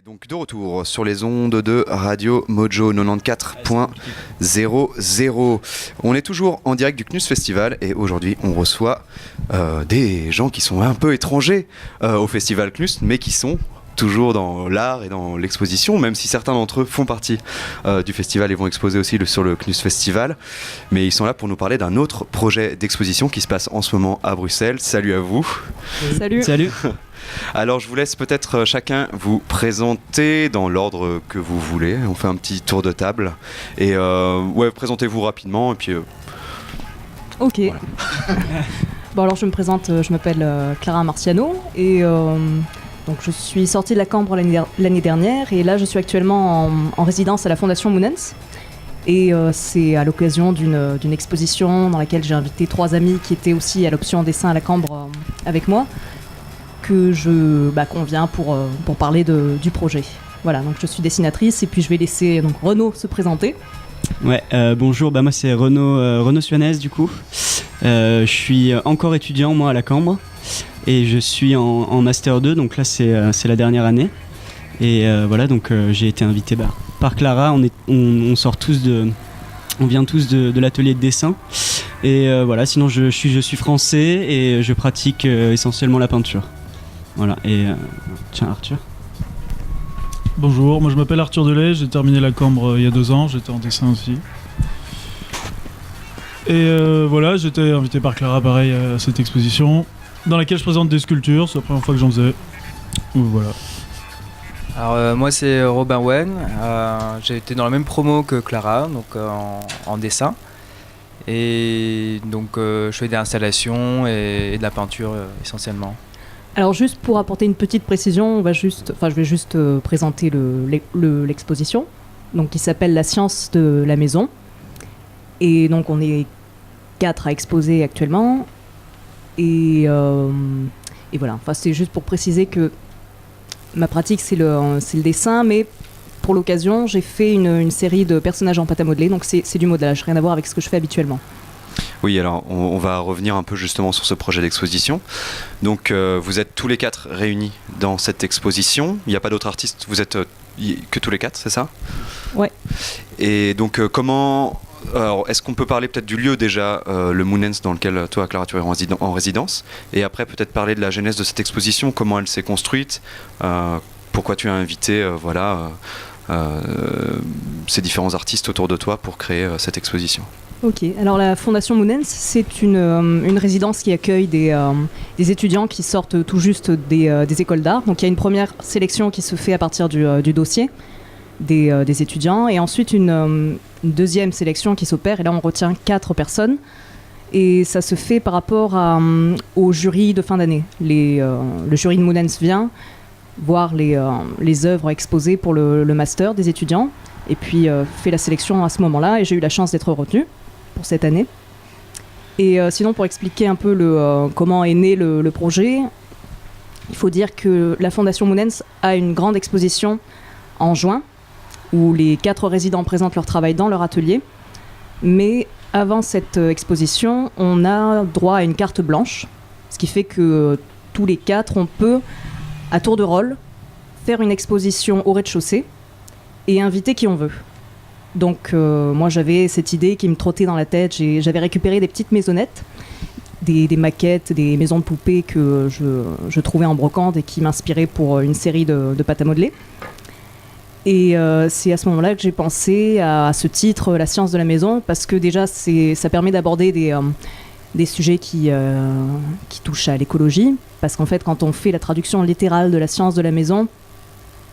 Donc de retour sur les ondes de Radio Mojo 94.00. On est toujours en direct du CNUS Festival et aujourd'hui on reçoit des gens qui sont un peu étrangers au Festival CNUS, mais qui sont toujours dans l'art et dans l'exposition, même si certains d'entre eux font partie du festival et vont exposer aussi sur le CNUS Festival. Mais ils sont là pour nous parler d'un autre projet d'exposition qui se passe en ce moment à Bruxelles. Salut à vous. Salut. Salut. Alors je vous laisse peut-être chacun vous présenter dans l'ordre que vous voulez. On fait un petit tour de table et présentez-vous rapidement et puis Ok. Voilà. Bon alors je me présente, je m'appelle Clara Marciano et donc je suis sortie de la Cambre l'année dernière et là je suis actuellement en résidence à la Fondation Moonens. Et c'est à l'occasion d'une exposition dans laquelle j'ai invité 3 amis qui étaient aussi à l'option dessin à la Cambre avec moi, qu'on vient pour parler du projet. Voilà, donc je suis dessinatrice et puis je vais laisser donc Renaud se présenter. Ouais, bonjour, moi c'est Renaud Suanez du coup. Je suis encore étudiant moi à la Cambre et je suis en Master 2, donc là c'est la dernière année. Et voilà, donc j'ai été invité par Clara, on vient tous de l'atelier de dessin. Et voilà, sinon je suis français et je pratique essentiellement la peinture. Voilà, et tiens Arthur. Bonjour, moi je m'appelle Arthur Delay, j'ai terminé la Cambre il y a 2 ans, j'étais en dessin aussi. Et voilà, j'étais invité par Clara pareil à cette exposition, dans laquelle je présente des sculptures, c'est la première fois que j'en faisais. Voilà. Alors moi c'est Robin Wen, j'ai été dans la même promo que Clara, donc en dessin. Et donc je fais des installations et de la peinture essentiellement. Alors juste pour apporter une petite précision, je vais juste présenter l'exposition, donc qui s'appelle La science de la maison. Et donc on est 4 à exposer actuellement. Et voilà, enfin, c'est juste pour préciser que ma pratique c'est le dessin, mais pour l'occasion j'ai fait une série de personnages en pâte à modeler, donc c'est du modelage, rien à voir avec ce que je fais habituellement. oui, alors on va revenir un peu justement sur ce projet d'exposition. Donc vous êtes tous les 4 réunis dans cette exposition, il n'y a pas d'autres artistes, vous êtes que tous les 4, c'est ça ? Ouais. Et donc alors, est-ce qu'on peut parler peut-être du lieu déjà, le Moonens dans lequel toi, Clara, tu es en résidence, et après peut-être parler de la genèse de cette exposition, comment elle s'est construite, pourquoi tu as invité ces différents artistes autour de toi pour créer cette exposition. Ok, alors la Fondation Moonens, c'est une résidence qui accueille des étudiants qui sortent tout juste des écoles d'art. Donc il y a une première sélection qui se fait à partir du dossier des étudiants et ensuite une deuxième sélection qui s'opère et là on retient 4 personnes et ça se fait par rapport au jury de fin d'année. Le jury de Moonens vient voir les œuvres exposées pour le master des étudiants et puis fait la sélection à ce moment-là et j'ai eu la chance d'être retenue pour cette année. Et sinon pour expliquer un peu comment est né le projet, il faut dire que la Fondation Moonens a une grande exposition en juin où les 4 résidents présentent leur travail dans leur atelier. Mais avant cette exposition, on a droit à une carte blanche, ce qui fait que tous les 4, on peut, à tour de rôle, faire une exposition au rez-de-chaussée et inviter qui on veut. Donc moi j'avais cette idée qui me trottait dans la tête, j'avais récupéré des petites maisonnettes, des maquettes, des maisons de poupées que je trouvais en brocante et qui m'inspiraient pour une série de pâtes à modeler. Et c'est à ce moment-là que j'ai pensé à ce titre, La science de la maison, parce que déjà ça permet d'aborder des sujets qui touchent à l'écologie, parce qu'en fait quand on fait la traduction littérale de la science de la maison,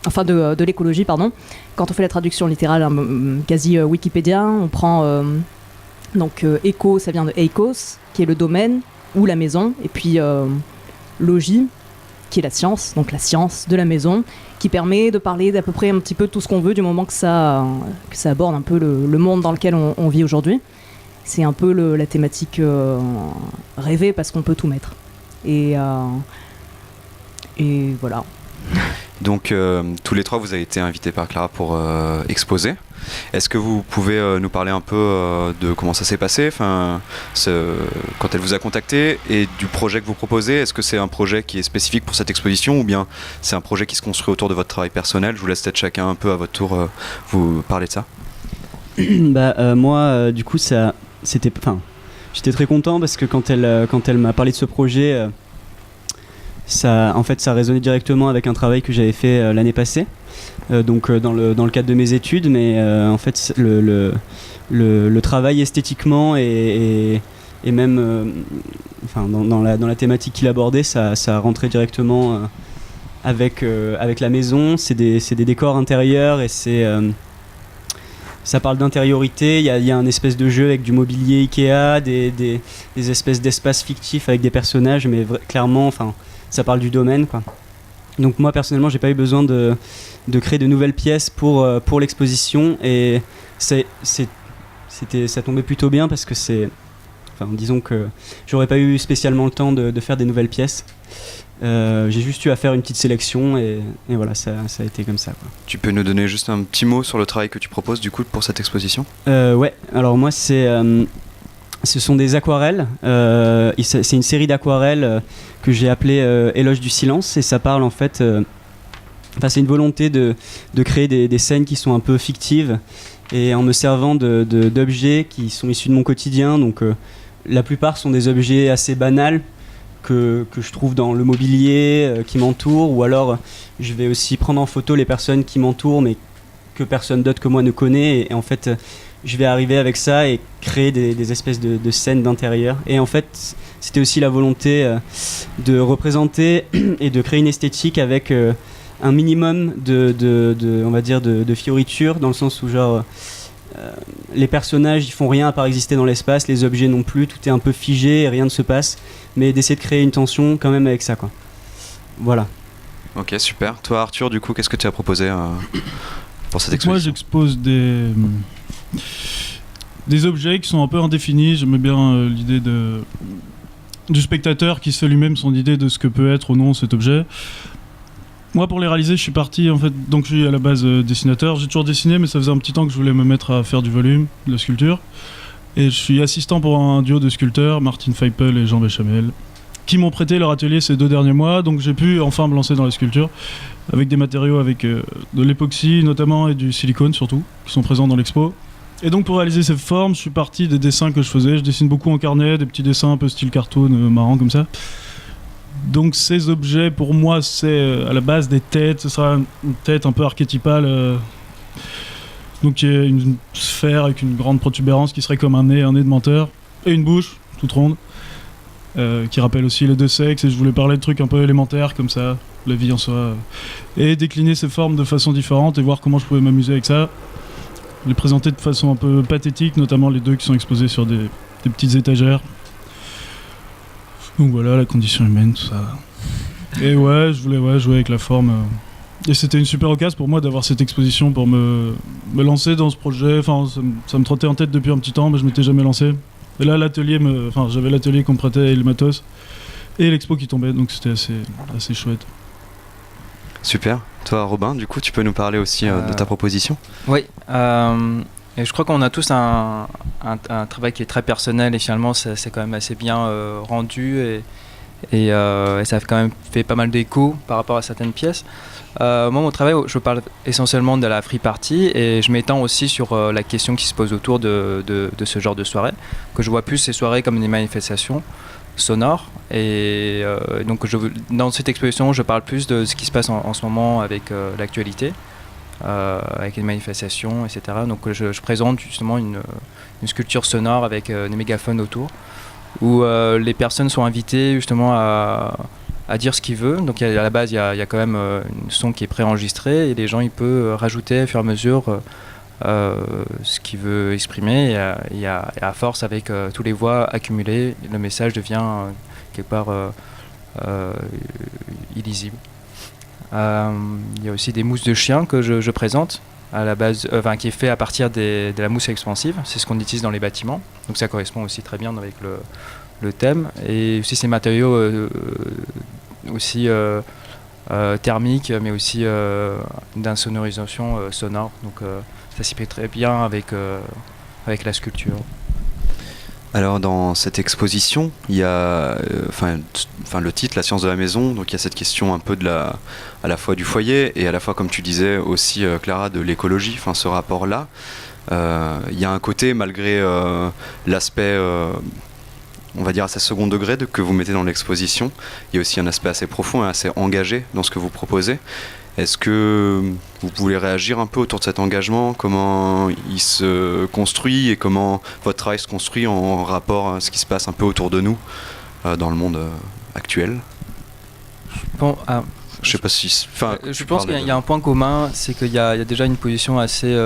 enfin de l'écologie pardon, quand on fait la traduction littérale quasi Wikipédia, on prend donc éco, ça vient de eikos, qui est le domaine ou la maison, et puis logis, qui est la science, donc la science de la maison, qui permet de parler d'à peu près un petit peu tout ce qu'on veut du moment que ça aborde un peu le monde dans lequel on vit aujourd'hui. C'est un peu la thématique rêvée parce qu'on peut tout mettre. Et voilà. Donc tous les trois, vous avez été invités par Clara pour exposer. Est-ce que vous pouvez nous parler un peu de comment ça s'est passé, quand elle vous a contacté, et du projet que vous proposez? Est-ce que c'est un projet qui est spécifique pour cette exposition, ou bien c'est un projet qui se construit autour de votre travail personnel? Je vous laisse peut-être chacun un peu à votre tour vous parler de ça. Moi, du coup, j'étais très content parce que quand elle m'a parlé de ce projet, ça résonnait directement avec un travail que j'avais fait l'année passée, donc dans le cadre de mes études, mais en fait le travail esthétiquement et même dans la thématique qu'il abordait, ça rentrait directement avec la maison. C'est des décors intérieurs et ça parle d'intériorité. Il y a un espèce de jeu avec du mobilier Ikea, des espèces d'espaces fictifs avec des personnages, mais clairement, ça parle du domaine, quoi. Donc moi personnellement, j'ai pas eu besoin de créer de nouvelles pièces pour l'exposition, et ça tombait plutôt bien parce que disons que j'aurais pas eu spécialement le temps de faire des nouvelles pièces. J'ai juste eu à faire une petite sélection et voilà, ça a été comme ça, quoi. Tu peux nous donner juste un petit mot sur le travail que tu proposes du coup pour cette exposition? Ouais, alors moi ce sont des aquarelles, c'est une série d'aquarelles que j'ai appelée Éloge du silence, et ça parle en fait, c'est une volonté de créer des scènes qui sont un peu fictives, et en me servant d'objets qui sont issus de mon quotidien. Donc la plupart sont des objets assez banals que je trouve dans le mobilier qui m'entoure, ou alors je vais aussi prendre en photo les personnes qui m'entourent mais que personne d'autre que moi ne connaît, et en fait je vais arriver avec ça et créer des espèces de scènes d'intérieur. Et en fait c'était aussi la volonté de représenter et de créer une esthétique avec un minimum on va dire de fioritures, dans le sens où les personnages ils font rien à part exister dans l'espace, les objets non plus, tout est un peu figé et rien ne se passe, mais d'essayer de créer une tension quand même avec ça, quoi. Voilà. Ok, super. Toi Arthur, du coup, qu'est-ce que tu as proposé pour cette exposition? Moi j'expose des objets qui sont un peu indéfinis. J'aimais bien l'idée du spectateur qui se fait lui-même son idée de ce que peut être ou non cet objet. Moi, pour les réaliser, je suis parti, en fait, donc je suis à la base dessinateur. J'ai toujours dessiné, mais ça faisait un petit temps que je voulais me mettre à faire du volume, de la sculpture. Et je suis assistant pour un duo de sculpteurs, Martin Feipel et Jean Béchamel, qui m'ont prêté leur atelier ces 2 derniers mois. Donc j'ai pu enfin me lancer dans la sculpture, avec des matériaux avec de l'époxy notamment, et du silicone surtout, qui sont présents dans l'expo. Et donc pour réaliser ces formes, je suis parti des dessins que je faisais. Je dessine beaucoup en carnet, des petits dessins un peu style cartoon, marrant comme ça. Donc ces objets, pour moi, c'est à la base des têtes. Ce sera une tête un peu archétypale, donc qui est une sphère avec une grande protubérance qui serait comme un nez de menteur, et une bouche toute ronde, qui rappelle aussi les 2 sexes. Et je voulais parler de trucs un peu élémentaires comme ça, la vie en soi, et décliner ces formes de façon différente et voir comment je pouvais m'amuser avec ça. Les présenter de façon un peu pathétique, notamment les 2 qui sont exposés sur des petites étagères. Donc voilà, la condition humaine, tout ça. Et ouais, je voulais jouer avec la forme. Et c'était une super occasion pour moi d'avoir cette exposition pour me lancer dans ce projet. Enfin, ça me trottait en tête depuis un petit temps, mais je m'étais jamais lancé. Et là, j'avais l'atelier qu'on me prêtait et le matos, et l'expo qui tombait, donc c'était assez chouette. Super. Toi Robin, du coup, tu peux nous parler aussi de ta proposition? Oui. Et je crois qu'on a tous un travail qui est très personnel, et finalement c'est quand même assez bien rendu, et ça a quand même fait pas mal d'écho par rapport à certaines pièces. Moi, mon travail, je parle essentiellement de la free party, et je m'étends aussi sur la question qui se pose autour de ce genre de soirée, que je vois plus ces soirées comme des manifestations sonores. Et donc dans cette exposition, je parle plus de ce qui se passe en ce moment avec l'actualité. Avec les manifestations, etc. Donc je présente justement une sculpture sonore avec des mégaphones autour, où les personnes sont invitées justement à dire ce qu'ils veulent. Donc à la base, il y a quand même un son qui est préenregistré, et les gens ils peuvent rajouter au fur et à mesure ce qu'ils veulent exprimer, et à force, avec toutes les voix accumulées, le message devient quelque part illisible. Il y a aussi des mousses de chien que je présente à la base, qui est fait à partir de la mousse expansive. C'est ce qu'on utilise dans les bâtiments, donc ça correspond aussi très bien avec le thème. Et aussi ces matériaux aussi thermique, mais aussi d'insonorisation sonore. Donc ça s'y fait très bien avec la sculpture. Alors dans cette exposition, il y a le titre, la science de la maison, donc il y a cette question un peu à la fois du foyer et à la fois, comme tu disais aussi Clara, de l'écologie, ce rapport-là. Il y a un côté, malgré l'aspect, on va dire assez second degré que vous mettez dans l'exposition, il y a aussi un aspect assez profond et assez engagé dans ce que vous proposez. Est-ce que vous pouvez réagir un peu autour de cet engagement, comment il se construit et comment votre travail se construit en rapport à ce qui se passe un peu autour de nous dans le monde actuel? Je sais pas si... je pense qu'il y a un point commun, c'est qu'il y a déjà une position assez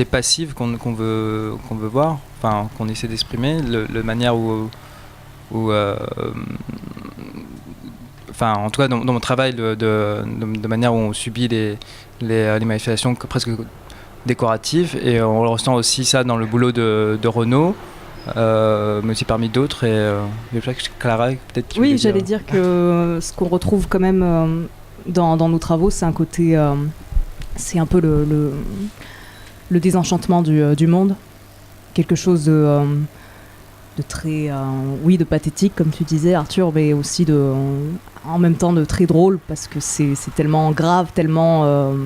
passive qu'on veut voir, qu'on essaie d'exprimer, la manière où en tout cas dans mon travail de manière où on subit les manifestations presque décoratives, et on ressent aussi ça dans le boulot de Renaud, mais aussi parmi d'autres. Et Clara, peut-être. Oui, j'allais dire que ce qu'on retrouve quand même dans nos travaux, c'est un côté, c'est un peu le désenchantement du monde, quelque chose de très, de pathétique, comme tu disais Arthur, mais aussi en même temps de très drôle, parce que c'est tellement grave, tellement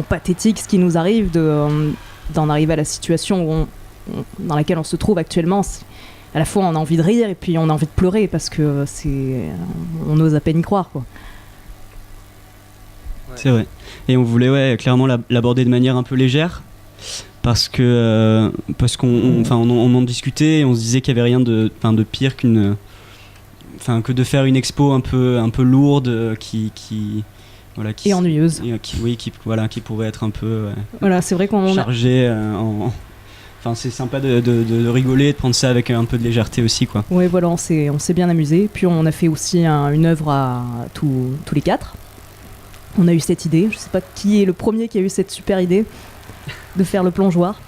pathétique ce qui nous arrive, d'en arriver à la situation dans laquelle on se trouve actuellement. À la fois on a envie de rire et puis on a envie de pleurer, parce que on ose à peine y croire, quoi. C'est vrai. Et on voulait clairement l'aborder de manière un peu légère, parce qu'on en discutait et on se disait qu'il n'y avait rien de pire que de faire une expo un peu lourde et ennuyeuse, qui pourrait être un peu c'est vrai qu'on chargée c'est sympa de rigoler, de prendre ça avec un peu de légèreté aussi, quoi. Oui, voilà, on s'est bien amusé. Puis on a fait aussi une œuvre à tous les quatre. On a eu cette idée, je sais pas qui est le premier qui a eu cette super idée de faire le plongeoir.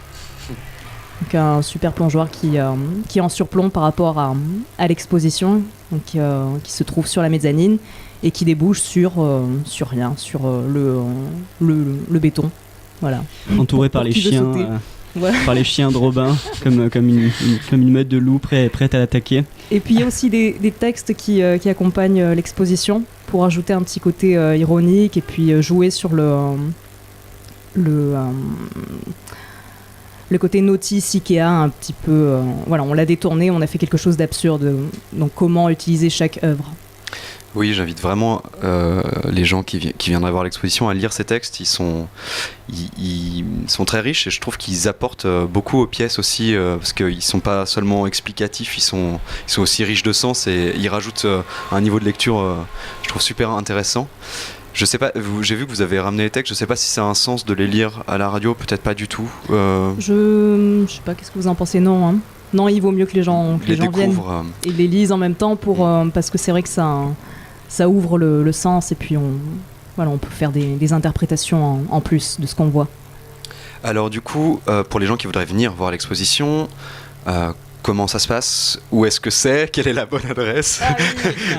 Donc un super plongeoir qui est en surplomb par rapport à l'exposition, donc, qui se trouve sur la mezzanine et qui débouche sur rien, sur le béton. Voilà. Entouré par les chiens, par les chiens de Robin, comme une meute de loups prête à l'attaquer. Et puis il y a aussi des textes qui accompagnent l'exposition pour ajouter un petit côté ironique et puis jouer sur le côté notice Ikea un petit peu. On l'a détourné, on a fait quelque chose d'absurde. Donc comment utiliser chaque œuvre. Oui, j'invite vraiment les gens qui viendraient voir l'exposition à lire ces textes. Ils sont très riches et je trouve qu'ils apportent beaucoup aux pièces aussi, parce qu'ils ne sont pas seulement explicatifs, ils sont aussi riches de sens et ils rajoutent un niveau de lecture, je trouve, super intéressant. Je sais pas, j'ai vu que vous avez ramené les textes, je sais pas si ça a un sens de les lire à la radio, peut-être pas du tout. Je sais pas, qu'est-ce que vous en pensez? Non, hein. Non, il vaut mieux que les gens viennent et les lisent en même temps parce que c'est vrai que ça ouvre le sens et puis on peut faire des interprétations en plus de ce qu'on voit. Alors du coup, pour les gens qui voudraient venir voir l'exposition, comment ça se passe? Où est-ce que c'est? Quelle est la bonne adresse?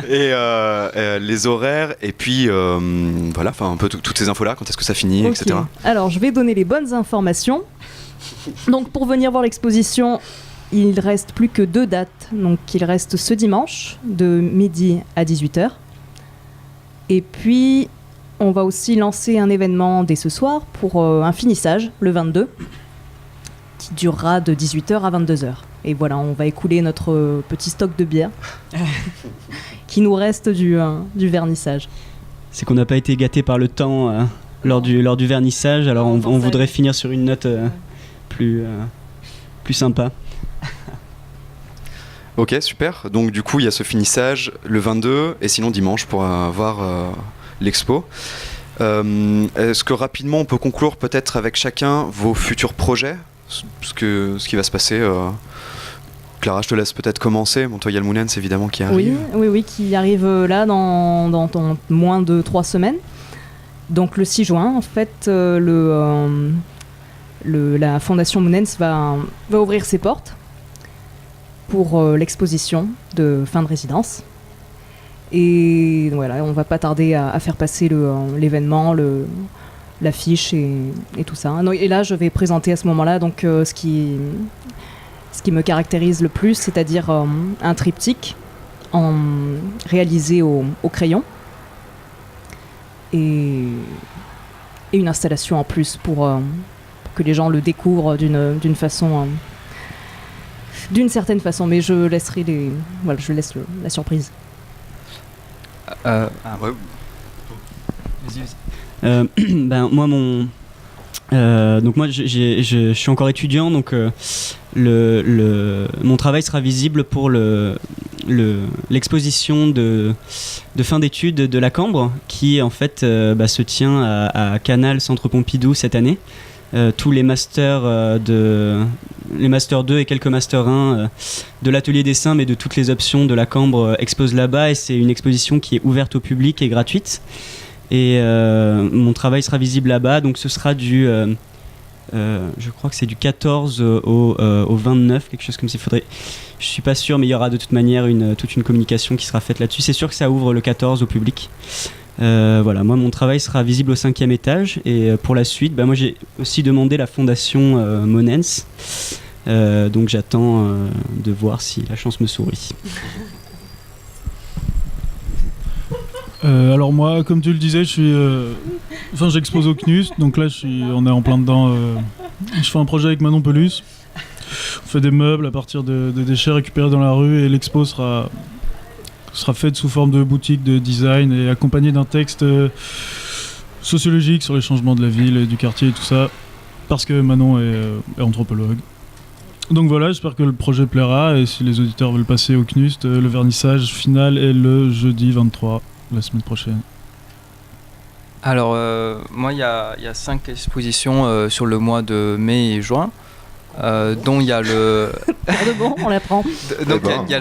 Et les horaires, et puis un peu toutes ces infos-là, quand est-ce que ça finit, okay. etc. Alors, je vais donner les bonnes informations. Donc, pour venir voir l'exposition, il reste plus que 2 dates. Donc, il reste ce dimanche, de midi à 18h. Et puis, on va aussi lancer un événement dès ce soir pour un finissage, le 22, qui durera de 18h à 22h. Et voilà, on va écouler notre petit stock de bière qui nous reste du vernissage. C'est qu'on n'a pas été gâtés par le temps lors du vernissage, alors on voudrait finir sur une note plus sympa. Ok, super. Donc du coup, il y a ce finissage le 22 et sinon dimanche pour voir l'expo. Est-ce que rapidement on peut conclure peut-être avec chacun vos futurs projets, ce qui va se passer Clara, je te laisse peut-être commencer. Bon, toi, il y a le Moonens évidemment qui arrive. Oui, qui arrive là dans moins de 3 semaines. Donc le 6 juin, en fait, la Fondation Moonens va ouvrir ses portes pour l'exposition de fin de résidence. Et voilà, on va pas tarder à faire passer l'événement, l'affiche et tout ça. Et là, je vais présenter à ce moment-là donc, ce qui me caractérise le plus, c'est-à-dire un triptyque réalisé au crayon et une installation en plus pour que les gens le découvrent d'une façon, d'une certaine façon. Mais je laisse la surprise. Ouais. Moi, donc moi, je suis encore étudiant, donc mon travail sera visible pour l'exposition de fin d'études de la Cambre, qui en fait se tient à Canal Centre Pompidou cette année. Tous les masters les masters 2 et quelques masters 1 de l'atelier dessin, mais de toutes les options de la Cambre exposent là-bas, et c'est une exposition qui est ouverte au public et gratuite. Et mon travail sera visible là-bas, donc ce sera je crois que c'est du 14 au 29, quelque chose comme ça. Je suis pas sûr, mais il y aura de toute manière toute une communication qui sera faite là-dessus. C'est sûr que ça ouvre le 14 au public. Voilà, moi mon travail sera visible au 5e étage, et pour la suite, moi j'ai aussi demandé la fondation Monens, donc j'attends de voir si la chance me sourit. Alors moi, comme tu le disais, j'expose au CNUS, donc là on est en plein dedans. Je fais un projet avec Manon Pelus. On fait des meubles à partir de déchets récupérés dans la rue, et l'expo sera faite sous forme de boutique de design et accompagnée d'un texte sociologique sur les changements de la ville et du quartier et tout ça, parce que Manon est anthropologue. Donc voilà, j'espère que le projet plaira, et si les auditeurs veulent passer au CNUS, le vernissage final est le jeudi 23. La semaine prochaine. Alors, moi, il y a 5 expositions sur le mois de mai et juin, dont il y a le... bon, on l'apprend. Donc, il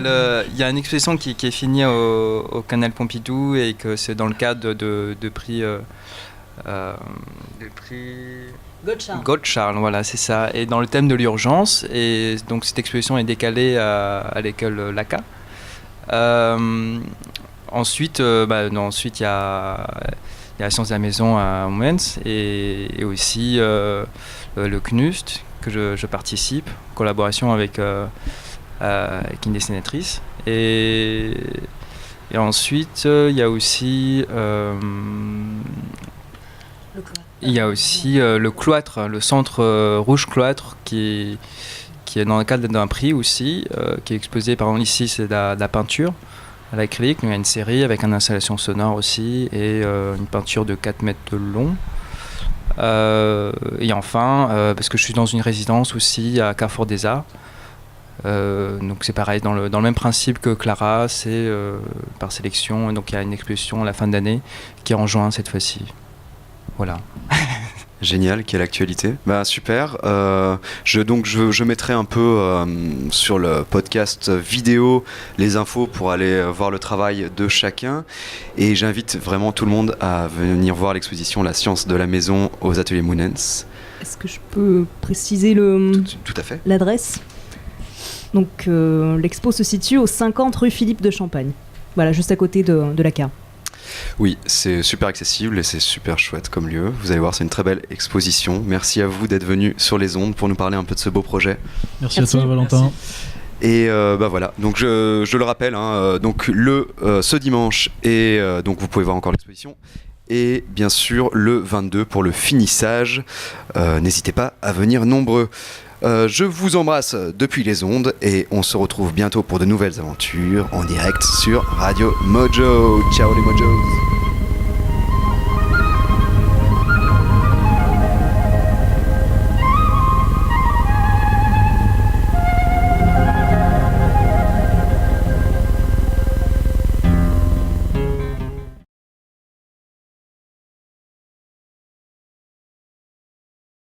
y a une exposition qui est finie au Canal Pompidou, et que c'est dans le cadre de prix... Gottschalk, voilà, c'est ça. Et dans le thème de l'urgence, et donc cette exposition est décalée à l'école LACA. Ensuite, il y a la science de la maison à Moments, et aussi le CNUST, que je participe, en collaboration avec une dessinatrice. Et ensuite, il y a aussi le cloître, le centre Rouge Cloître, qui est dans le cadre d'un prix aussi, qui est exposé, par exemple ici c'est de la peinture à l'acrylique. Il y a une série avec une installation sonore aussi, et une peinture de 4 mètres de long. Et enfin, parce que je suis dans une résidence aussi à Carrefour des Arts, donc c'est pareil, dans le même principe que Clara, c'est par sélection, et donc il y a une exposition à la fin d'année qui est en juin cette fois-ci. Voilà. Génial, quelle actualité. Super. Je mettrai un peu sur le podcast vidéo les infos pour aller voir le travail de chacun. Et j'invite vraiment tout le monde à venir voir l'exposition La science de la maison aux ateliers Moonens. Est-ce que je peux préciser Tout à fait. L'adresse ? Donc l'expo se situe au 50 rue Philippe de Champagne. Voilà, juste à côté de la carte. Oui, c'est super accessible et c'est super chouette comme lieu. Vous allez voir, c'est une très belle exposition. Merci à vous d'être venus sur les ondes pour nous parler un peu de ce beau projet. Merci à toi, Valentin. Merci. Et voilà, donc je le rappelle, donc ce dimanche, et donc vous pouvez voir encore l'exposition. Et bien sûr, le 22 pour le finissage. N'hésitez pas à venir nombreux. Je vous embrasse depuis les ondes, et on se retrouve bientôt pour de nouvelles aventures en direct sur Radio Mojo. Ciao les Mojos.